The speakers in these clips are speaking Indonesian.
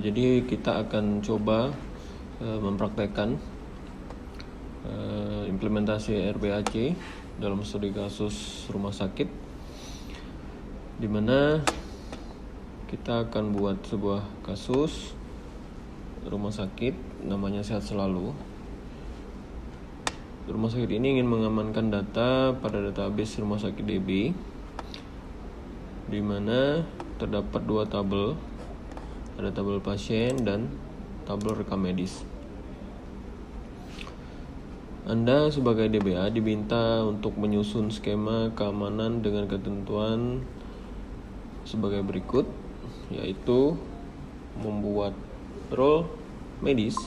Jadi kita akan coba mempraktekkan implementasi RBAC dalam studi kasus rumah sakit, di mana kita akan buat sebuah kasus rumah sakit namanya Sehat Selalu. Rumah sakit ini ingin mengamankan data pada database rumah sakit DB, di mana terdapat dua tabel, ada tabel pasien dan tabel rekam medis. Anda sebagai DBA diminta untuk menyusun skema keamanan dengan ketentuan sebagai berikut, yaitu membuat role medis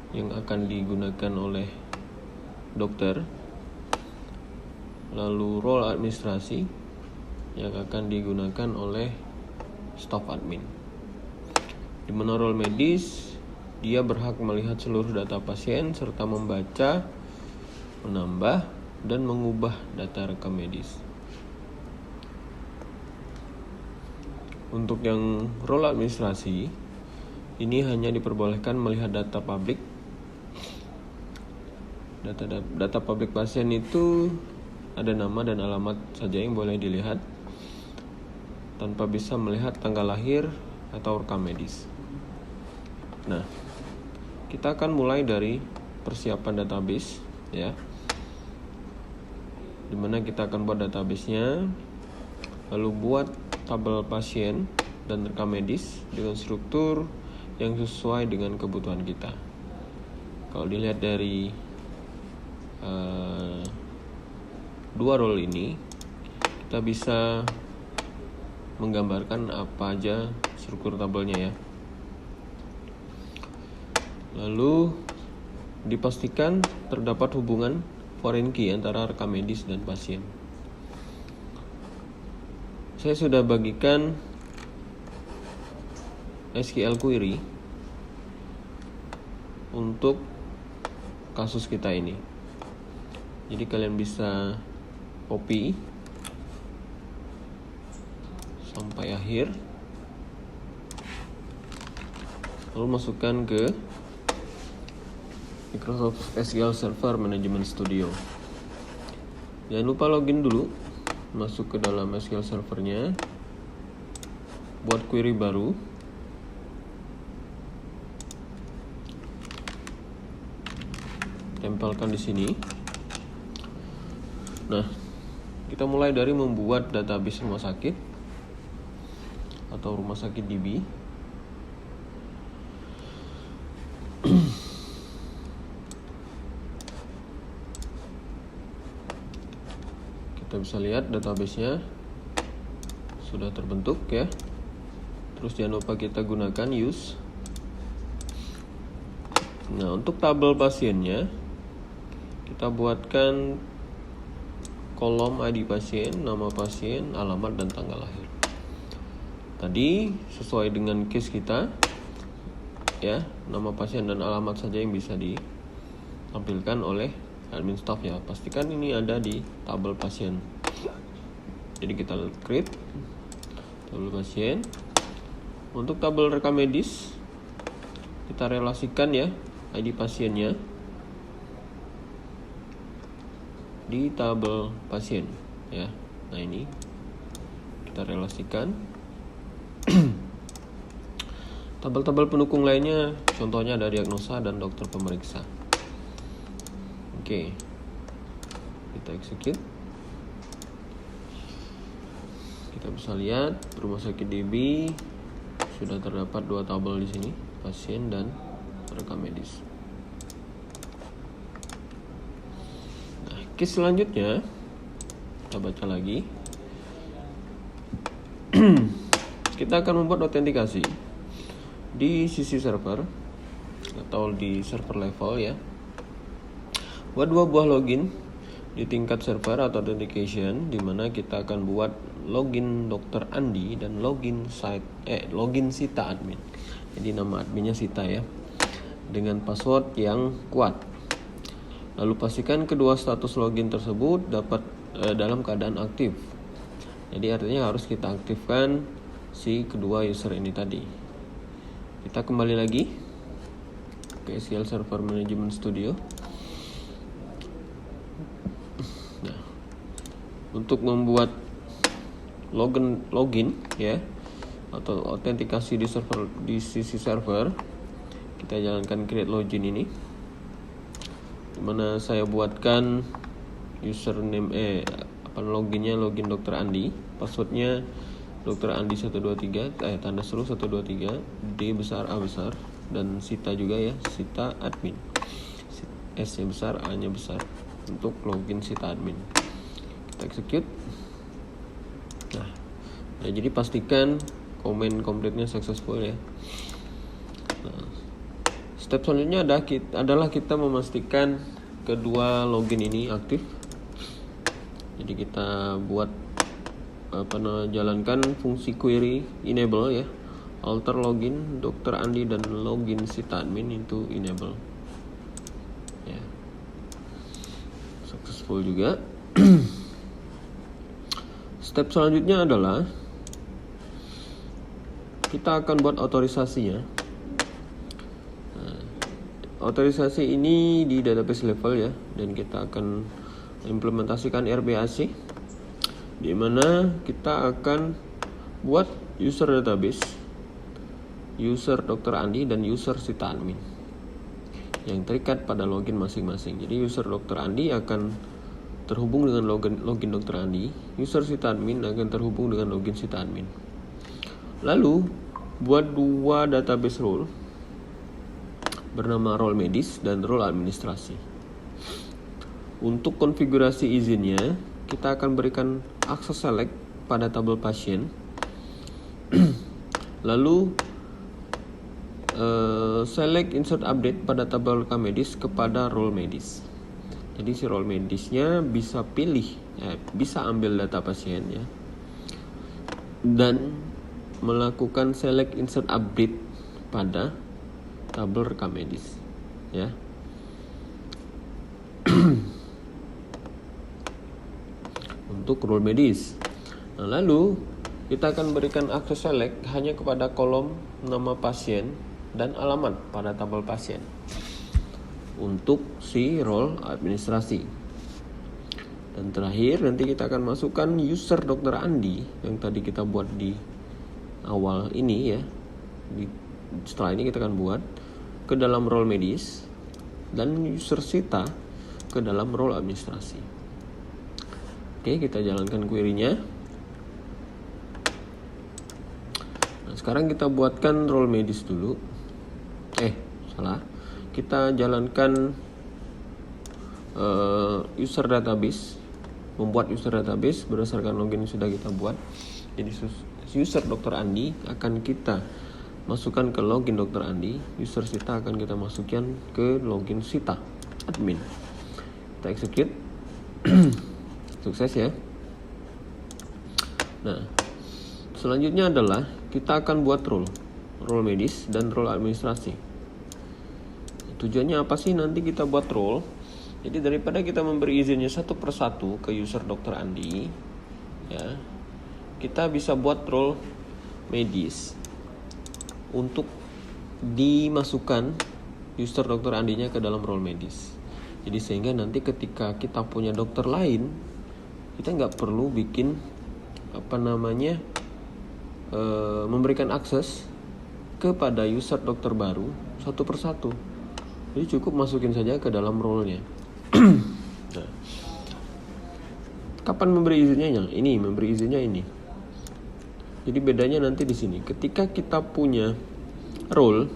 yang akan digunakan oleh dokter, lalu role administrasi yang akan digunakan oleh staf admin. Di mana role medis, dia berhak melihat seluruh data pasien serta membaca, menambah, dan mengubah data rekam medis. Untuk yang role administrasi, ini hanya diperbolehkan melihat data publik. Data publik pasien itu ada nama dan alamat saja yang boleh dilihat, tanpa bisa melihat tanggal lahir atau rekam medis. Nah, kita akan mulai dari persiapan database, ya. Dimana kita akan buat database-nya, lalu buat tabel pasien dan rekam medis dengan struktur yang sesuai dengan kebutuhan kita. Kalau dilihat dari dua role ini, kita bisa menggambarkan apa aja struktur tabelnya, ya. Lalu dipastikan terdapat hubungan foreign key antara rekam medis dan pasien. Saya sudah bagikan SQL query untuk kasus kita ini. Jadi kalian bisa copy sampai akhir, lalu masukkan ke Microsoft SQL Server Management Studio. Jangan lupa login dulu, masuk ke dalam SQL Servernya, buat query baru. Tempelkan di sini. Nah, kita mulai dari membuat database rumah sakit atau rumah sakit DB. Kita bisa lihat database-nya sudah terbentuk, ya. Terus jangan lupa kita gunakan use. Nah, untuk tabel pasiennya, kita buatkan kolom ID pasien, nama pasien, alamat, dan tanggal lahir. Tadi sesuai dengan case kita, ya, nama pasien dan alamat saja yang bisa ditampilkan oleh admin staff, ya. Pastikan ini ada di tabel pasien. Jadi kita create tabel pasien. Untuk tabel rekam medis, kita relasikan, ya, ID pasiennya di tabel pasien, ya. Nah, ini kita relasikan. Tabel-tabel pendukung lainnya contohnya ada diagnosa dan dokter pemeriksa. Oke. Kita execute. Kita bisa lihat rumah sakit DB sudah terdapat dua tabel di sini, pasien dan rekam medis. Case selanjutnya, kita baca lagi. Kita akan membuat autentikasi di sisi server atau di server level, ya. Buat dua buah login di tingkat server atau authentication, di mana kita akan buat login Dr. Andi dan login Sita admin. Jadi nama adminnya Sita, ya, dengan password yang kuat. Lalu pastikan kedua status login tersebut dapat dalam keadaan aktif. Jadi artinya harus kita aktifkan si kedua user ini tadi. Kita kembali lagi ke SQL Server Management Studio. Nah, untuk membuat login ya atau autentikasi di sisi server, kita jalankan create login ini, dimana saya buatkan username loginnya login Dr. Andi, passwordnya Dr. Andi 123 tanda seru 123, D besar A besar, dan Sita juga ya, Sita admin, S nya besar, A nya besar, untuk login Sita admin. Kita execute. Nah, jadi pastikan komen complete-nya successful ya. Nah, step selanjutnya adalah kita memastikan kedua login ini aktif. Jadi kita buat jalankan fungsi query enable ya, alter login Dr. Andi dan login Sita admin itu enable ya, successful juga. Step selanjutnya adalah kita akan buat otorisasi ya. Nah, otorisasi ini di database level ya, dan kita akan implementasikan RBAC, di mana kita akan buat user database, user Dr. Andi dan user Sita admin yang terikat pada login masing-masing. Jadi user Dr. Andi akan terhubung dengan login Dr. Andi, user Sita admin akan terhubung dengan login Sita admin. Lalu buat dua database role bernama role medis dan role administrasi. Untuk konfigurasi izinnya, kita akan berikan akses select pada tabel pasien. Lalu select insert update pada tabel rekam medis kepada role medis. Jadi si role medisnya bisa bisa ambil data pasien ya, dan melakukan select insert update pada tabel rekam medis ya. Untuk role medis. Nah, lalu kita akan berikan akses select hanya kepada kolom nama pasien dan alamat pada tabel pasien untuk si role administrasi. Dan terakhir nanti kita akan masukkan user Dr. Andi yang tadi kita buat di awal ini ya. Setelah ini kita akan buat ke dalam role medis dan user Sita ke dalam role administrasi. Oke, kita jalankan query-nya. Nah, sekarang kita buatkan role medis dulu. Kita jalankan user database, membuat user database berdasarkan login yang sudah kita buat. Jadi user Dr. Andi akan kita masukkan ke login Dr. Andi, user Sita akan kita masukkan ke login Sita admin. Kita execute. Sukses ya. Nah, selanjutnya adalah kita akan buat role medis dan role administrasi. Tujuannya apa sih nanti kita buat role? Jadi daripada kita memberi izinnya satu persatu ke user Dr. Andi ya, kita bisa buat role medis untuk dimasukkan user Dr. Andinya ke dalam role medis. Jadi sehingga nanti ketika kita punya dokter lain, kita nggak perlu bikin memberikan akses kepada user dokter baru satu persatu. Jadi cukup masukin saja ke dalam role-nya. Nah, kapan memberi izinnya? Memberi izinnya ini. Jadi bedanya nanti di sini. Ketika kita punya role,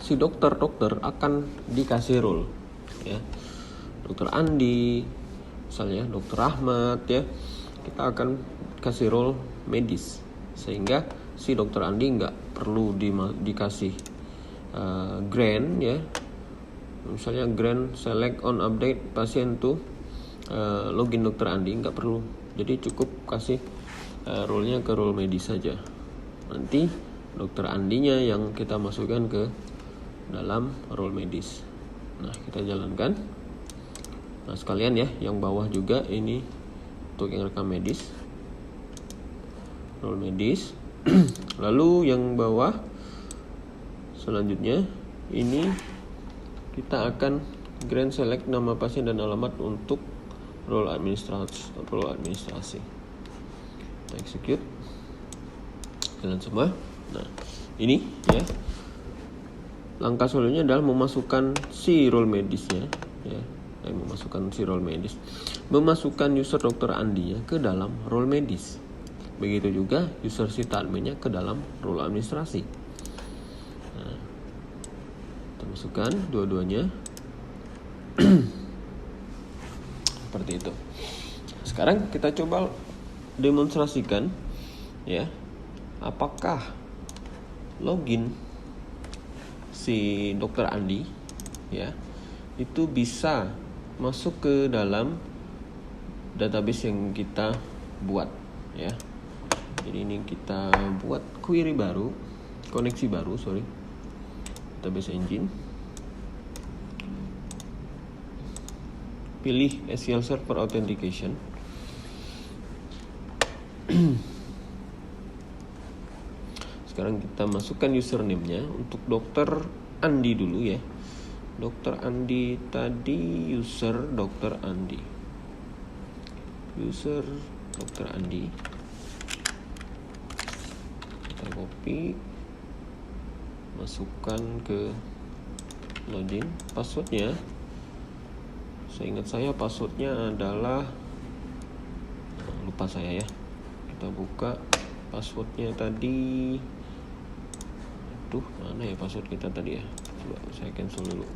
si dokter akan dikasih role, ya. Dokter Andi, misalnya Dokter Ahmad, ya, kita akan kasih role medis, sehingga si Dokter Andi nggak perlu dikasih grant ya, misalnya grant select on update pasien to login Dokter Andi, nggak perlu. Jadi cukup kasih role-nya ke role medis saja. Nanti Dokter Andinya yang kita masukkan ke dalam role medis. Nah, kita jalankan. Nah, sekalian ya, yang bawah juga ini untuk yang rekam medis. role medis. Lalu yang bawah selanjutnya ini kita akan grand select nama pasien dan alamat untuk role administrasi. Kita execute, jalan semua. Nah, ini ya. Langkah selanjutnya adalah memasukkan si role medisnya, ya. Memasukkan user Dr. Andi ya ke dalam role medis. Begitu juga user Sita adminnya ke dalam role administrasi. Nah, kita masukkan dua-duanya. Seperti itu. Sekarang kita coba demonstrasikan ya, apakah login si Dr. Andi ya itu bisa masuk ke dalam database yang kita buat ya. Jadi ini kita buat query baru, koneksi baru, database engine. Pilih SQL Server Authentication. Sekarang kita masukkan username-nya untuk Dr. Andi dulu ya. Dr. Andi tadi user Dr. Andi. User Dr. Andi. Kita copy, masukkan ke login. Passwordnya, seingat saya passwordnya adalah, lupa saya ya. Kita buka passwordnya tadi. Mana ya password kita tadi ya? Coba saya cancel dulu.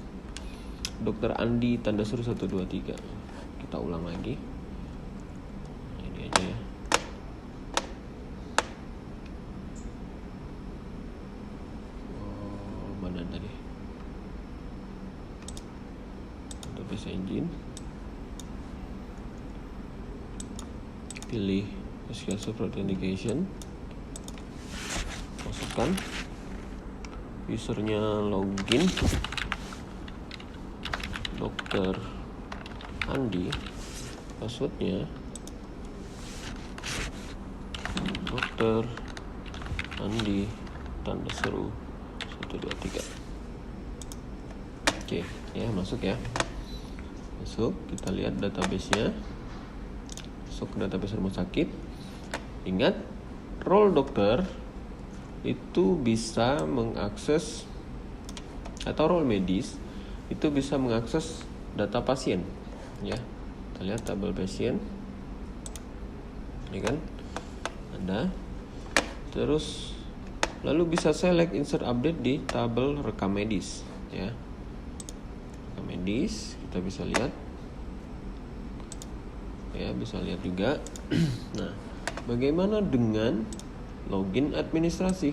Dr. Andi tanda seru 123. Kita ulang lagi. Ini aja ya. Mana tadi? Database engine. Pilih SQL Server Authentication. Masukkan usernya, login Dr. Andi, passwordnya Dr. Andi tanda seru 123. Oke ya, masuk ya. Masuk, kita lihat database-nya. Masuk ke database rumah sakit. Ingat, role dokter itu bisa mengakses, atau role medis itu bisa mengakses data pasien ya. Kita lihat tabel pasien ini kan ada, terus lalu bisa select insert update di tabel rekam medis ya. Rekam medis kita bisa lihat ya, bisa lihat juga. Nah, bagaimana dengan login administrasi?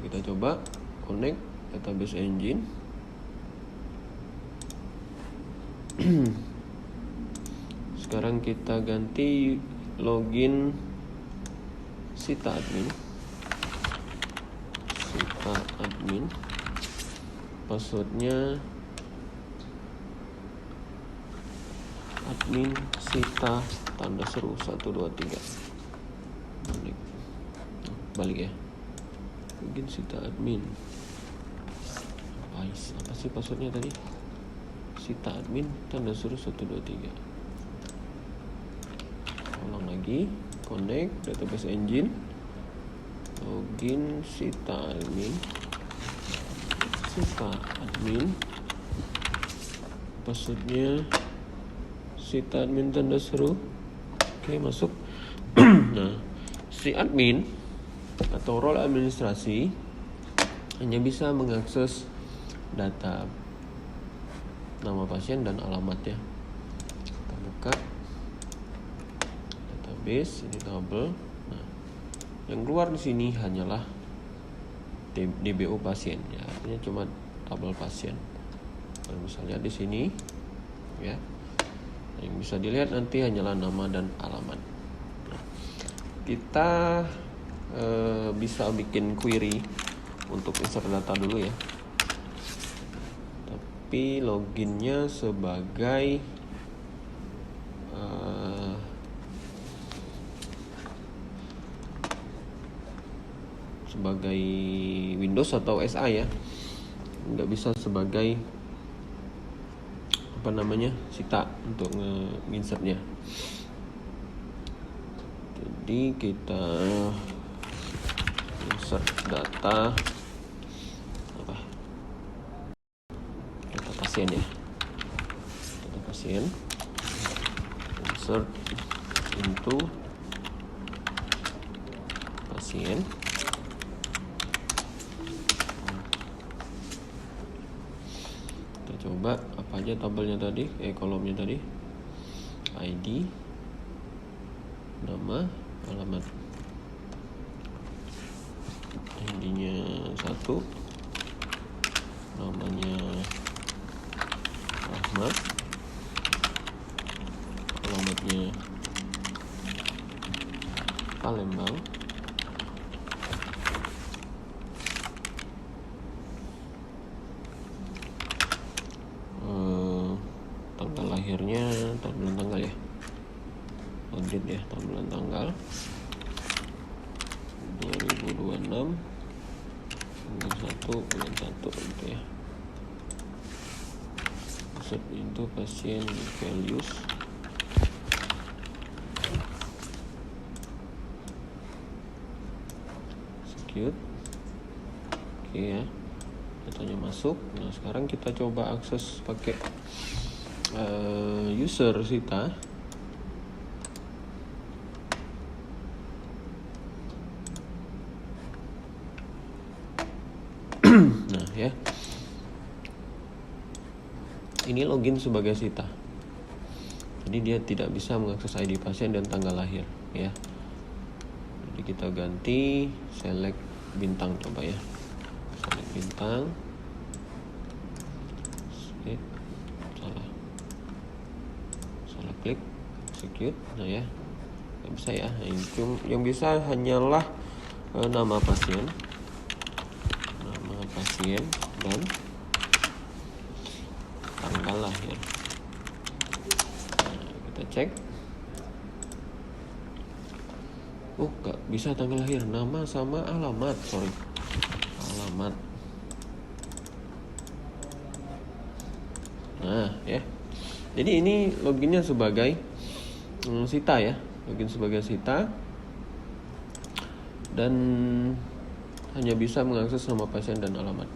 Kita coba connect database engine. Sekarang kita ganti login Sita admin. Passwordnya admin Sita tanda seru 123. Balik ya, mungkin Sita admin. Apa sih passwordnya tadi? Sita admin tanda seru 123. Ulang lagi, connect database engine, login Sita admin, passwordnya Sita admin tanda seru. Oke, masuk. Nah, si admin atau role administrasi hanya bisa mengakses data nama pasien dan alamatnya. Kita buka database, ini tabel. Nah, yang keluar di sini hanyalah DBO pasien ya, artinya cuma tabel pasien. Kalian bisa lihat di sini ya. Yang bisa dilihat nanti hanyalah nama dan alamat. Nah, kita bisa bikin query untuk insert data dulu ya. Tapi loginnya sebagai sebagai Windows atau SA ya, nggak bisa sebagai Sita untuk nge-insertnya. Jadi kita insert data pasien ya, data pasien, insert into pasien. Kita coba apa aja tabelnya tadi, kolomnya tadi. ID, nama, alamat. ID-nya 1, namanya Ahmad, alamatnya Palembang, tanggal lahirnya, bulan tanggal ya, audit ya, bulan tanggal 2026 bulan 1 gitu ya. Insert itu pasien values, execute. Oke ya, datanya masuk. Nah sekarang kita coba akses pakai user Sita. Nah ya, ini login sebagai Sita. Jadi dia tidak bisa mengakses ID pasien dan tanggal lahir ya. Jadi kita ganti select bintang, coba ya, select bintang. Salah klik, execute. Nah ya, nggak bisa ya. Yang bisa hanyalah nama pasien dan tanggal lahir. Nah, kita cek. Nggak bisa tanggal lahir, nama sama alamat, alamat. Nah ya, jadi ini loginnya sebagai Sita ya, login sebagai Sita, dan hanya bisa mengakses nama pasien dan alamat.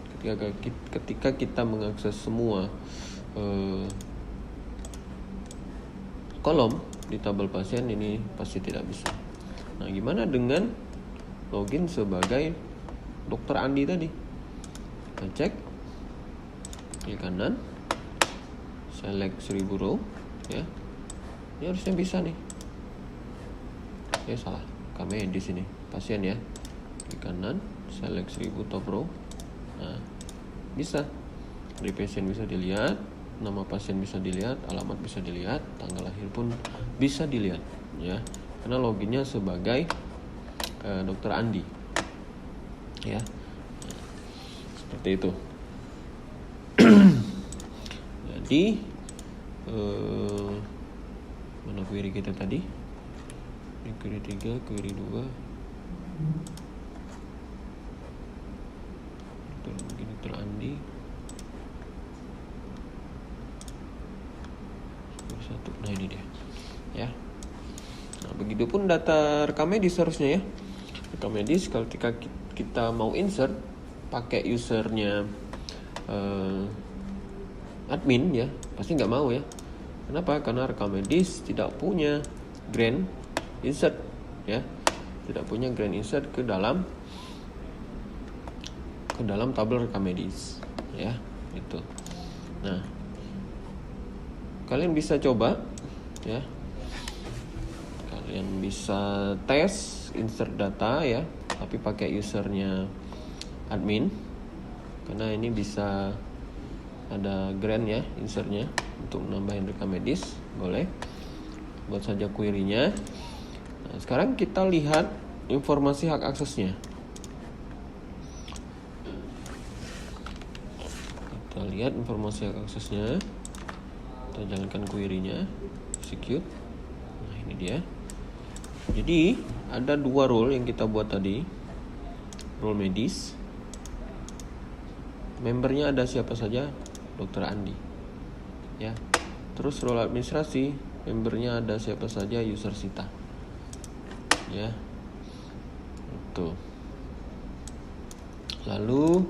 Ketika kita mengakses semua kolom di tabel pasien, ini pasti tidak bisa. Nah, gimana dengan login sebagai Dr. Andi tadi? Kita cek, klik kanan, select 1000 row ya. Ini harusnya bisa nih. Salah, kami di sini pasien ya. Klik kanan, select 1000 top row. Nah, bisa. Dari pasien bisa dilihat, nama pasien bisa dilihat, alamat bisa dilihat, tanggal lahir pun bisa dilihat ya. Karena loginnya sebagai Dr. Andi ya. Seperti itu. Jadi mana query kita tadi? Ini query 3, query 2. Dr. Andi 1. Nah ini dia ya. Nah begitupun data rekam medis harusnya ya. Rekam medis ketika kita mau insert pakai usernya admin ya, pasti nggak mau ya. Kenapa? Karena rekam medis tidak punya grand insert ya, tidak punya grand insert ke dalam tabel rekam medis ya, itu. Nah, kalian bisa coba ya, kalian bisa tes insert data ya, tapi pakai usernya admin, karena ini bisa ada grand ya insertnya untuk nambahin rekam medis. Boleh buat saja query-nya. Nah, sekarang kita lihat informasi hak aksesnya. Kita lihat informasi hak aksesnya, kita jalankan query-nya, execute. Nah ini dia. Jadi ada 2 role yang kita buat tadi. role medis. Membernya ada siapa saja? Dr. Andi. Ya. Terus role administrasi, membernya ada siapa saja? User Sita. Ya. Itu. Lalu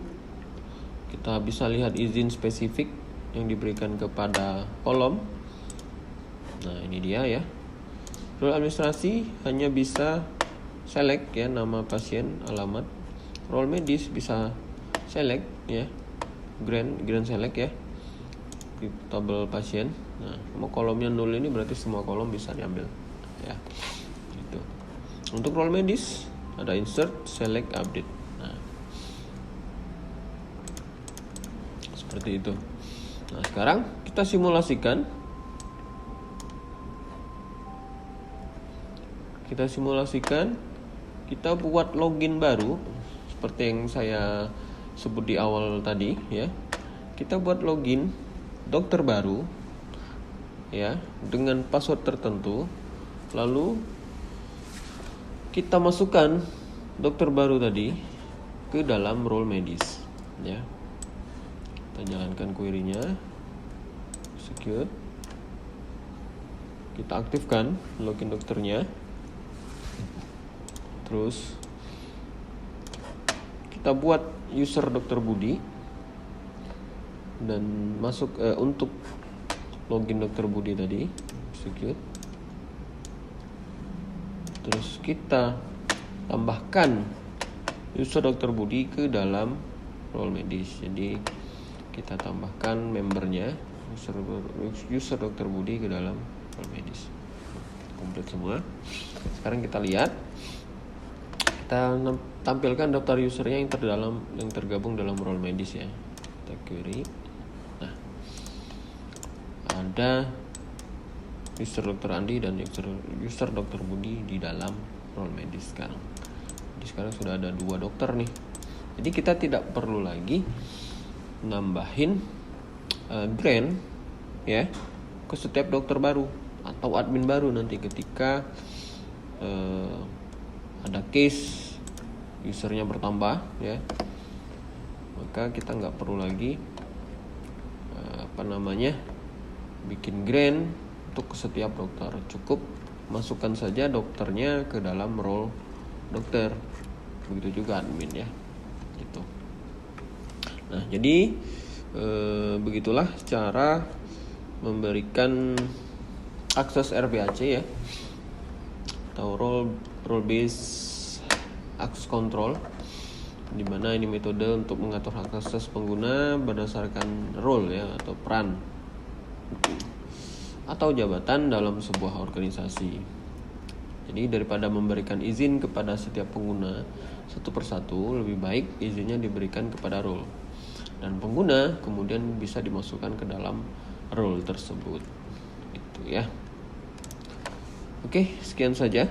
kita bisa lihat izin spesifik yang diberikan kepada kolom. Nah, ini dia ya. Role administrasi hanya bisa select ya, nama pasien, alamat. Role medis bisa select ya, grand select ya, tabel pasien. Nah, mau kolomnya 0 ini berarti semua kolom bisa diambil ya. Gitu. Untuk role medis ada insert, select, update. Nah, seperti itu. Nah, sekarang kita simulasikan. Kita buat login baru seperti yang saya sebut di awal tadi ya. Kita buat login dokter baru ya dengan password tertentu. Lalu kita masukkan dokter baru tadi ke dalam role medis ya. Kita jalankan query-nya, execute. Kita aktifkan login dokternya. Terus kita buat user Dr. Budi dan masuk untuk login Dr. Budi tadi, execute. Terus kita tambahkan user Dr. Budi ke dalam role medis. Jadi kita tambahkan membernya user Dr. Budi ke dalam role medis. Komplit semua. Sekarang kita lihat. Kita tampilkan daftar usernya yang tergabung dalam role medis ya. Kita query. Nah, ada user Dr. Andi dan user Dr. Budi di dalam role medis sekarang. Jadi sekarang sudah ada 2 dokter nih. Jadi kita tidak perlu lagi nambahin grant ya ke setiap dokter baru atau admin baru nanti ketika ada case usernya bertambah ya, maka kita nggak perlu lagi bikin grant untuk setiap dokter. Cukup masukkan saja dokternya ke dalam role dokter, begitu juga admin ya gitu. Nah, jadi begitulah cara memberikan akses RBAC ya, atau role based access control, di mana ini metode untuk mengatur akses pengguna berdasarkan role ya, atau peran atau jabatan dalam sebuah organisasi. Jadi daripada memberikan izin kepada setiap pengguna satu persatu, lebih baik izinnya diberikan kepada role, dan pengguna kemudian bisa dimasukkan ke dalam role tersebut. Itu ya. Oke, sekian saja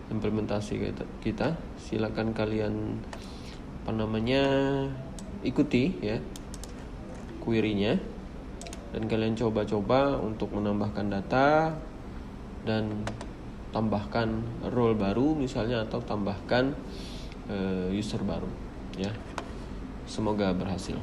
implementasi kita. Silakan kalian ikuti ya query-nya, dan kalian coba-coba untuk menambahkan data dan tambahkan role baru misalnya, atau tambahkan user baru ya. Semoga berhasil.